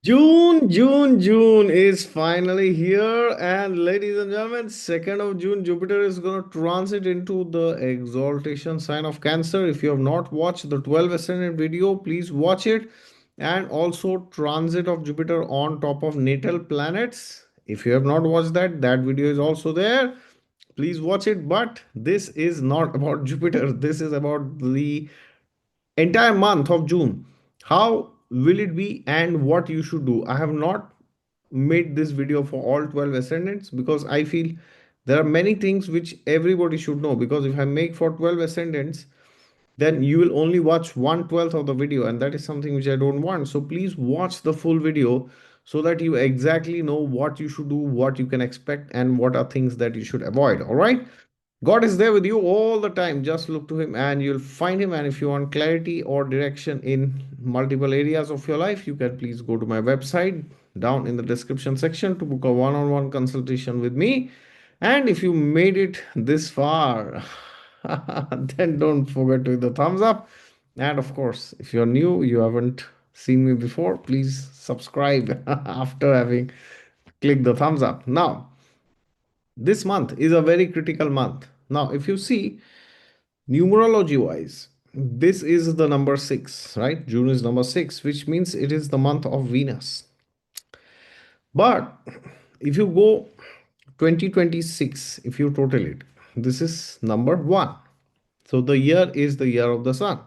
June is finally here, and ladies and gentlemen, 2nd of June, Jupiter is going to transit into the exaltation sign of Cancer. If you have not watched the 12 ascendant video, please watch it, and also transit of Jupiter on top of natal planets. If you have not watched that, that video is also there. Please watch it. But this is not about Jupiter. This is about the entire month of June. How will it be and what you should do? I have not made this video for all 12 ascendants because I feel there are many things which everybody should know. Because if I make for 12 ascendants, then you will only watch 1/12 of the video, and that is something which I don't want. So please watch the full video so that you exactly know what you should do, what you can expect, and what are things that you should avoid. All right. God is there with you all the time. Just look to Him and you'll find Him. And if you want clarity or direction in multiple areas of your life, you can please go to my website down in the description section to book a one on one consultation with me. And if you made it this far, then don't forget to hit the thumbs up. And of course, if you're new, you haven't seen me before, please subscribe after having clicked the thumbs up. Now, this month is a very critical month. Now, if you see numerology wise, this is the number 6, right? June is number 6, which means it is the month of Venus. But if you go 2026, if you total it, this is number 1. So the year is the year of the sun.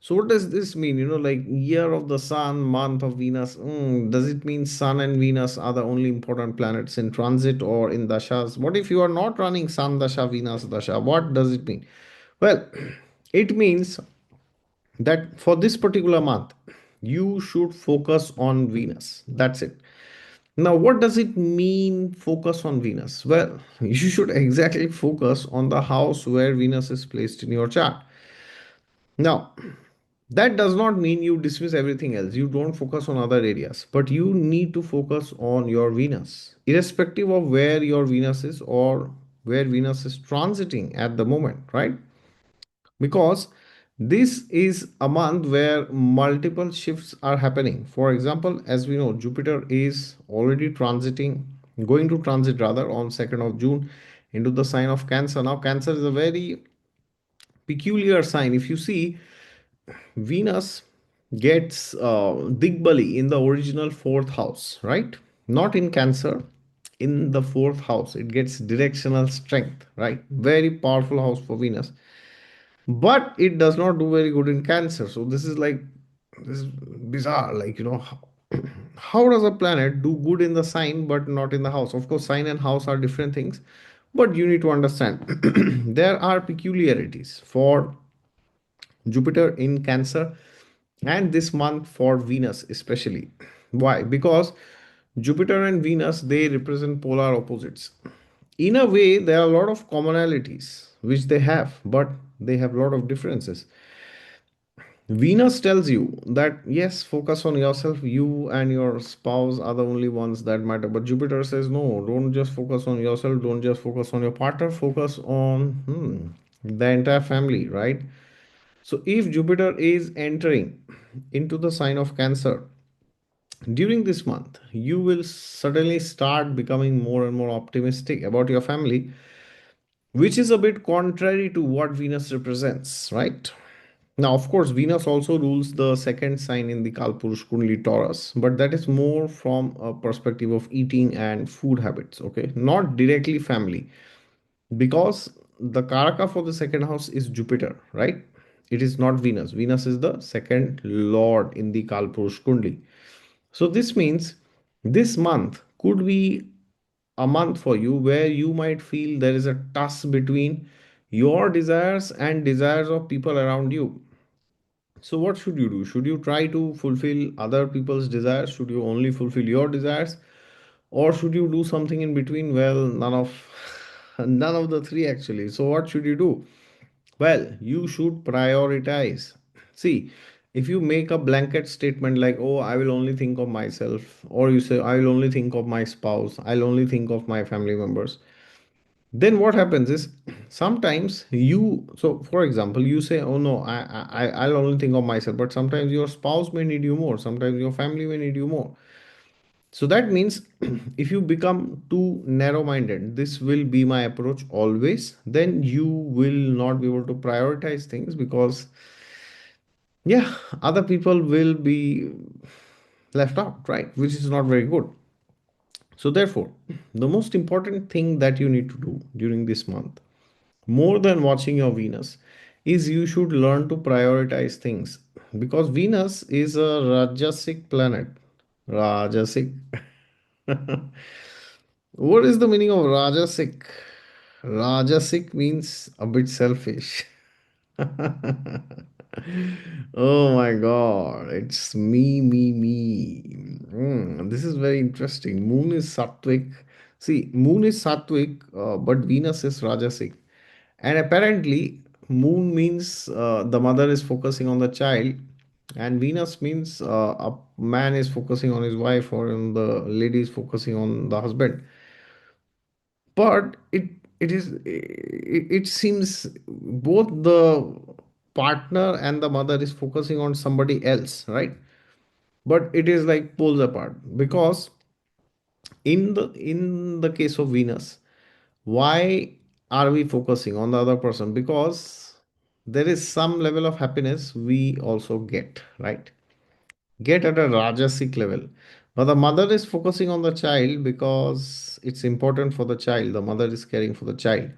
So what does this mean? Like year of the sun, month of Venus. Does it mean sun and Venus are the only important planets in transit or in dashas? What if you are not running sun dasha, Venus dasha? What does it mean? Well, it means that for this particular month, you should focus on Venus. That's it. Now, what does it mean focus on Venus? Well, you should exactly focus on the house where Venus is placed in your chart. Now, that does not mean you dismiss everything else. You don't focus on other areas, but you need to focus on your Venus, irrespective of where your Venus is or where Venus is transiting at the moment, right? Because this is a month where multiple shifts are happening. For example, as we know, Jupiter is already transiting, going to transit rather on 2nd of June into the sign of Cancer. Now, Cancer is a very peculiar sign. If you see, Venus gets Digbali in the original fourth house, right? Not in Cancer, in the fourth house. It gets directional strength, right? Very powerful house for Venus. But it does not do very good in Cancer. So this is bizarre. How does a planet do good in the sign but not in the house? Of course, sign and house are different things, but you need to understand there are peculiarities for Jupiter in Cancer and this month for Venus especially. Why? Because Jupiter and Venus, they represent polar opposites. In a way, there are a lot of commonalities which they have, but they have a lot of differences. Venus tells you that yes, focus on yourself, you and your spouse are the only ones that matter. But Jupiter says no, don't just focus on yourself, don't just focus on your partner, focus on the entire family, right? So if Jupiter is entering into the sign of Cancer during this month, you will suddenly start becoming more and more optimistic about your family, which is a bit contrary to what Venus represents, right? Now, of course, Venus also rules the second sign in the Kalpurush Kundli Taurus, but that is more from a perspective of eating and food habits, okay? Not directly family, because the Karaka for the second house is Jupiter, right? It is not Venus. Venus is the second lord in the Kalpurush Kundli. So, this means this month could be a month for you where you might feel there is a tussle between your desires and desires of people around you. So, what should you do? Should you try to fulfill other people's desires? Should you only fulfill your desires? Or should you do something in between? Well, none of the three actually. So, what should you do? Well, you should prioritize. See, if you make a blanket statement like, oh, I will only think of myself, or you say, I will only think of my spouse, I'll only think of my family members, then what happens is sometimes so for example, you say, oh no, I'll only think of myself, but sometimes your spouse may need you more, sometimes your family may need you more. So that means if you become too narrow minded, this will be my approach always, then you will not be able to prioritize things because, yeah, other people will be left out, right? Which is not very good. So, therefore, the most important thing that you need to do during this month, more than watching your Venus, is you should learn to prioritize things because Venus is a Rajasic planet. Rajasic. What is the meaning of Rajasic? Rajasic means a bit selfish. Oh my god, it's me. This is very interesting. Moon is Sattvic. See, Moon is Sattvic, but Venus is Rajasic. And apparently, Moon means the mother is focusing on the child, and Venus means a man is focusing on his wife, or the lady is focusing on the husband. But it seems both the partner and the mother is focusing on somebody else, right? But it is like poles apart because in the case of Venus, why are we focusing on the other person? Because there is some level of happiness we also get, right? Get at a rajasic level, but the mother is focusing on the child because it's important for the child. The mother is caring for the child.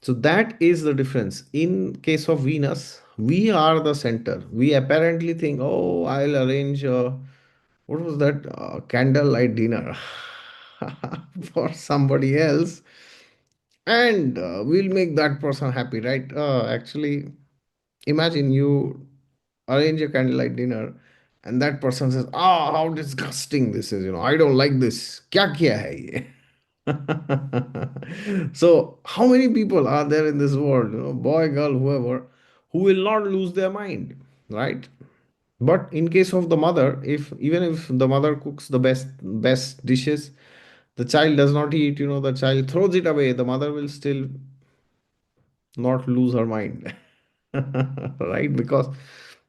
So that is the difference. In case of Venus, we are the center. We apparently think, oh, I'll arrange what was that candlelight dinner for somebody else, and we'll make that person happy, right? Actually, imagine you arrange a candlelight dinner, and that person says, "Ah, how disgusting this is! I don't like this. Kya kiya hai ye?" So, how many people are there in this world, boy, girl, whoever, who will not lose their mind, right? But in case of the mother, if even if the mother cooks the best dishes, the child does not eat, the child throws it away, the mother will still not lose her mind, right? Because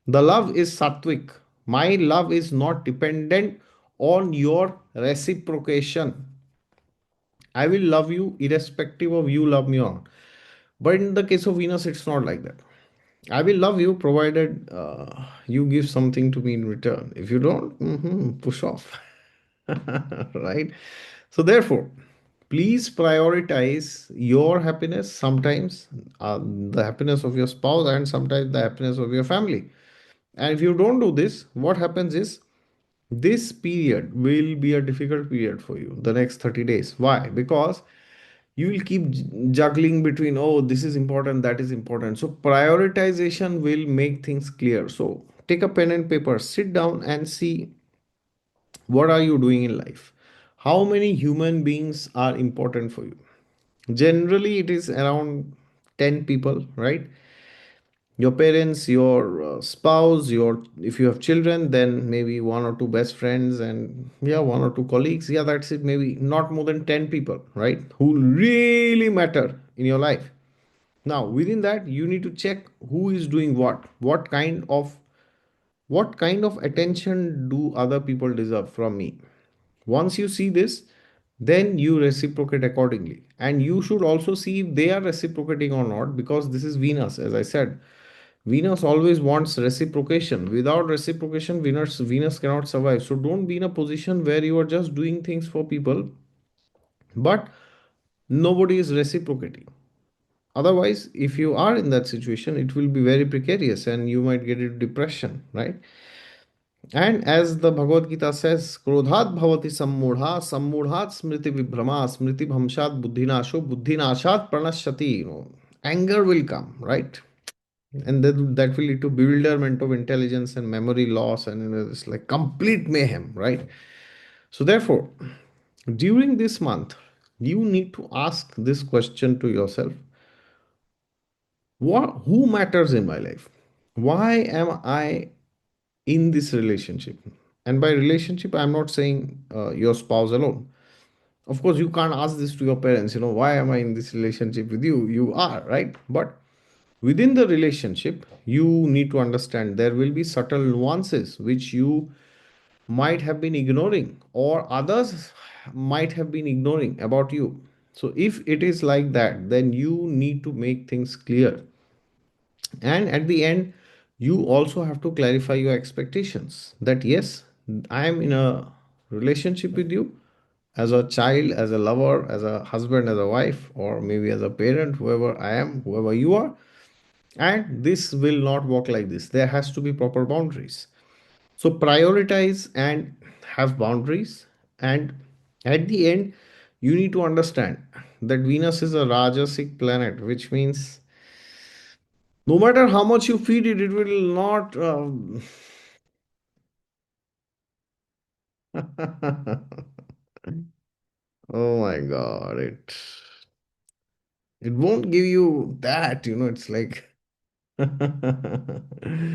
the love is sattvic. My love is not dependent on your reciprocation. I will love you irrespective of you love me or not. But in the case of Venus, it's not like that. I will love you provided you give something to me in return. If you don't, push off. Right? So, therefore, please prioritize your happiness sometimes, the happiness of your spouse, and sometimes the happiness of your family. And if you don't do this, what happens is this period will be a difficult period for you, the next 30 days. Why? Because you will keep juggling between, oh, this is important, that is important. So prioritization will make things clear. So take a pen and paper, sit down and see what are you doing in life, how many human beings are important for you. Generally it is around 10 people, right? Your parents, your spouse, your if you have children, then maybe one or two best friends, and yeah, one or two colleagues. Yeah, that's it. Maybe not more than 10 people, right, who really matter in your life. Now within that you need to check who is doing what kind of attention do other people deserve from me. Once you see this, then you reciprocate accordingly, and you should also see if they are reciprocating or not, because this is Venus, as I said. Venus always wants reciprocation. Without reciprocation, Venus cannot survive. So don't be in a position where you are just doing things for people, but nobody is reciprocating. Otherwise, if you are in that situation, it will be very precarious and you might get into depression, right? And as the Bhagavad Gita says, Krodhat bhavati sammudha, sammudhat smriti vibhrama, smriti bhamshat buddhinasho, buddhinashat pranashyati. Anger will come, right? And that will lead to bewilderment of intelligence and memory loss, and it's like complete mayhem, right? So therefore, during this month, you need to ask this question to yourself: who matters in my life? Why am I in this relationship? And by relationship, I'm not saying your spouse alone. Of course, you can't ask this to your parents, why am I in this relationship with you? You are, right? But within the relationship, you need to understand there will be subtle nuances which you might have been ignoring, or others might have been ignoring about you. So, if it is like that, then you need to make things clear. And at the end, you also have to clarify your expectations that yes, I am in a relationship with you as a child, as a lover, as a husband, as a wife, or maybe as a parent, whoever I am, whoever you are. And this will not work like this. There has to be proper boundaries. So prioritize and have boundaries. And at the end, you need to understand that Venus is a Rajasic planet, which means no matter how much you feed it, it will not. Oh my God! It won't give you that. It's like even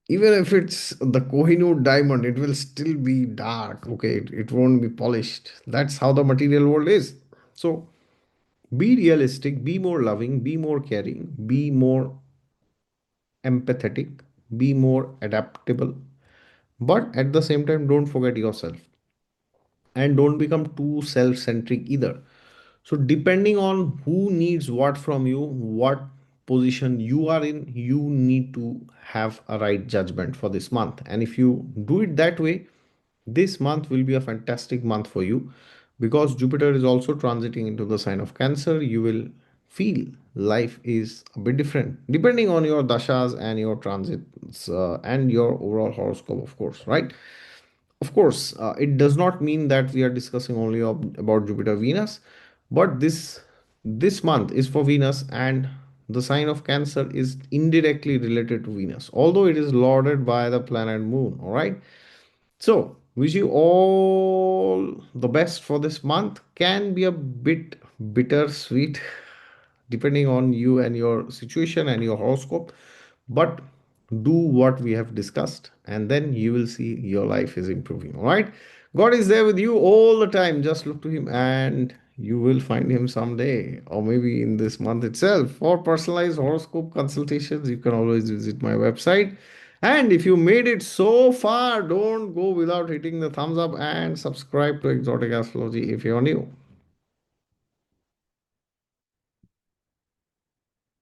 if it's the Kohinoor diamond, it will still be dark. Okay, it won't be polished. That's how the material world is. So be realistic, be more loving, be more caring, be more empathetic, be more adaptable. But at the same time, don't forget yourself and don't become too self centric either. So, depending on who needs what from you, what position you are in, you need to have a right judgment for this month. And if you do it that way, this month will be a fantastic month for you because Jupiter is also transiting into the sign of Cancer. You will feel life is a bit different depending on your dashas and your transits and your overall horoscope, of course, right? Of course, it does not mean that we are discussing only about Jupiter Venus, but this month is for Venus, and the sign of Cancer is indirectly related to Venus, although it is lorded by the planet Moon. All right. So, wish you all the best for this month. Can be a bit bittersweet depending on you and your situation and your horoscope, but do what we have discussed, and then you will see your life is improving. All right. God is there with you all the time. Just look to Him, and you will find Him someday, or maybe in this month itself. For personalized horoscope consultations, you can always visit my website. And if you made it so far, don't go without hitting the thumbs up and subscribe to Exotic Astrology if you're new.